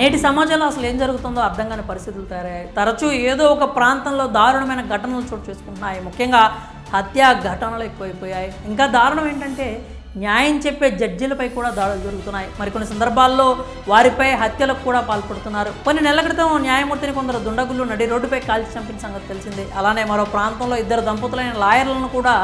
నేటి సమాజంలో అసలు ఏం జరుగుతుందో అర్థం కాని పరిస్థితులు తయారయ్యాయి. తరచూ ఏదో ఒక ప్రాంతంలో దారుణమైన ఘటనలు చోటు చేసుకుంటున్నాయి. ముఖ్యంగా హత్యా ఘటనలు ఎక్కువైపోయాయి. ఇంకా దారుణం ఏంటంటే న్యాయం చెప్పే జడ్జీలపై కూడా దాడులు జరుగుతున్నాయి. మరికొన్ని సందర్భాల్లో వారిపై హత్యలకు కూడా పాల్పడుతున్నారు. కొన్ని నెలల క్రితం న్యాయమూర్తిని కొందరు దుండగులు నడి రోడ్డుపై కాల్చి చంపిన సంగతి తెలిసిందే. అలానే మరో ప్రాంతంలో ఇద్దరు దంపతులైన లాయర్లను కూడా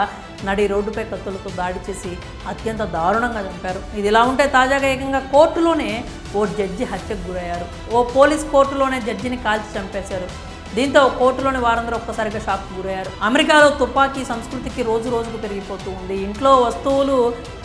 నడి రోడ్డుపై కత్తులతో దాడి చేసి అత్యంత దారుణంగా చంపారు. ఇది ఇలా ఉంటే తాజాగా ఏకంగా కోర్టులోనే ఓ జడ్జి హత్యకు గురయ్యారు. ఓ పోలీస్ కోర్టులోనే జడ్జిని కాల్చి చంపేశారు. దీంతో కోర్టులోని వారందరూ ఒక్కసారిగా షాక్కు గురయ్యారు. అమెరికాలో తుపాకీ సంస్కృతికి రోజు రోజుకు పెరిగిపోతూ ఉంది. ఇంట్లో వస్తువులు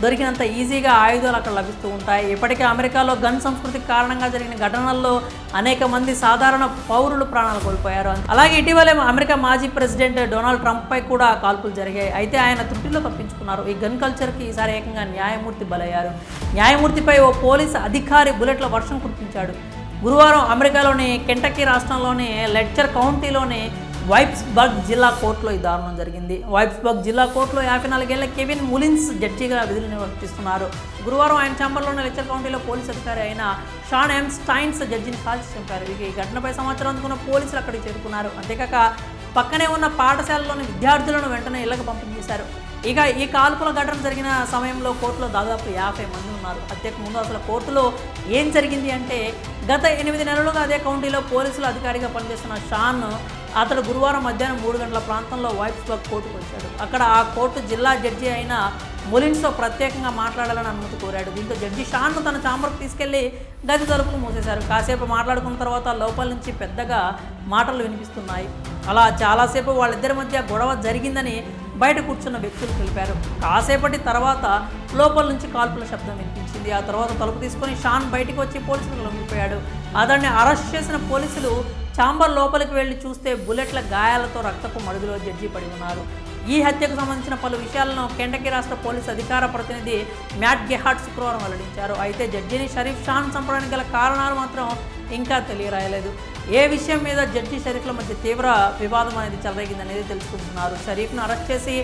దొరికినంత ఈజీగా ఆయుధాలు అక్కడ లభిస్తూ ఉంటాయి. ఇప్పటికే అమెరికాలో గన్ సంస్కృతికి కారణంగా జరిగిన ఘటనల్లో అనేక మంది సాధారణ పౌరులు ప్రాణాలు కోల్పోయారు. అలాగే ఇటీవలే అమెరికా మాజీ ప్రెసిడెంట్ డొనాల్డ్ ట్రంప్ పై కూడా కాల్పులు జరిగాయి. అయితే ఆయన త్రుటిలో తప్పించుకున్నారు. ఈ గన్ కల్చర్కి ఈసారి ఏకంగా న్యాయమూర్తి బలయ్యారు. న్యాయమూర్తిపై ఓ పోలీసు అధికారి బుల్లెట్ల వర్షం కురిపించాడు. గురువారం అమెరికాలోని కెంటకీ రాష్ట్రంలోని లెడ్చర్ కౌంటీలోని వైప్స్బర్గ్ జిల్లా కోర్టులో ఈ దారుణం జరిగింది. వైప్స్బర్గ్ జిల్లా కోర్టులో 54 ఏళ్ల కెవిన్ ములిన్స్ జడ్జిగా విధులు నిర్వర్తిస్తున్నారు. గురువారం ఆయన ఛాంబర్లోని లెడ్చర్ కౌంటీలో పోలీసు అధికారి అయిన షాన్ ఎం స్టైన్స్ జడ్జిని కాల్చి చంపారు. ఈ ఘటనపై సమాచారం అందుకున్న పోలీసులు అక్కడికి చేరుకున్నారు. అంతేకాక పక్కనే ఉన్న పాఠశాలలోని విద్యార్థులను వెంటనే ఇళ్లకు పంపిణీ చేశారు. ఇక ఈ కాల్పుల ఘటన జరిగిన సమయంలో కోర్టులో దాదాపు 50 మంది ఉన్నారు. హత్యకు ముందు అసలు కోర్టులో ఏం జరిగింది అంటే గత 8 నెలలుగా అదే కౌంటీలో పోలీసుల అధికారిగా పనిచేస్తున్న షాన్ అతడు గురువారం మధ్యాహ్నం 3 గంటల ప్రాంతంలో వైప్స్బర్గ్ కోర్టుకు వచ్చాడు. అక్కడ ఆ కోర్టు జిల్లా జడ్జి అయిన ములిన్స్తో ప్రత్యేకంగా మాట్లాడాలని అనుమతి కోరాడు. దీంతో జడ్జి షాన్ను తన ఛాంబర్కు తీసుకెళ్లి గది తలుపులు మూసేశారు. కాసేపు మాట్లాడుకున్న తర్వాత లోపల నుంచి పెద్దగా మాటలు వినిపిస్తున్నాయి. అలా చాలాసేపు వాళ్ళిద్దరి మధ్య గొడవ జరిగిందని బయట కూర్చున్న వ్యక్తులు తెలిపారు. కాసేపటి తర్వాత లోపల నుంచి కాల్పుల శబ్దం వినిపించింది. ఆ తర్వాత తలుపు తీసుకొని షాన్ బయటికి వచ్చి పోలీసులకు లొంగిపోయాడు. అతన్ని అరెస్ట్ చేసిన పోలీసులు ఛాంబర్ లోపలికి వెళ్లి చూస్తే బుల్లెట్ల గాయాలతో రక్తపు మడుగులో జడ్జి పడి ఉన్నారు. ఈ హత్యకు సంబంధించిన పలు విషయాలను కెంటకీ రాష్ట్ర పోలీసు అధికార ప్రతినిధి మ్యాట్ గెహార్ట్ శుక్రవారం వెల్లడించారు. అయితే జడ్జిని షరీఫ్ షాన్ చంపడానికి గల కారణాలు మాత్రం ఇంకా తెలియరాయలేదు. ఏ విషయం మీద జడ్జి షరీఫ్ల మధ్య తీవ్ర వివాదం అనేది చెలరేగిందనేది తెలుసుకుంటున్నారు. షరీఫ్ను అరెస్ట్ చేసి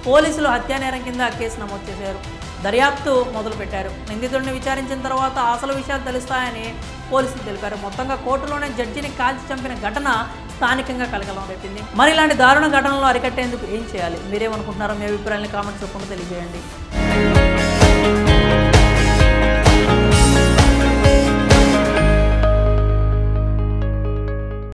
పోలీసులు హత్యానేరం కింద కేసు నమోదు చేశారు. దర్యాప్తు మొదలుపెట్టారు. నిందితుడిని విచారించిన తర్వాత అసలు విషయాలు తెలుస్తాయని పోలీసులు తెలిపారు. మొత్తంగా కోర్టులోనే జడ్జిని కాల్చి చంపిన ఘటన స్థానికంగా కలకలం రేపింది. మరి ఇలాంటి దారుణ ఘటనలు అరికట్టేందుకు ఏం చేయాలి? మీరేమనుకుంటున్నారో మీ అభిప్రాయాన్ని కామెంట్స్ రూపంలో తెలియజేయండి.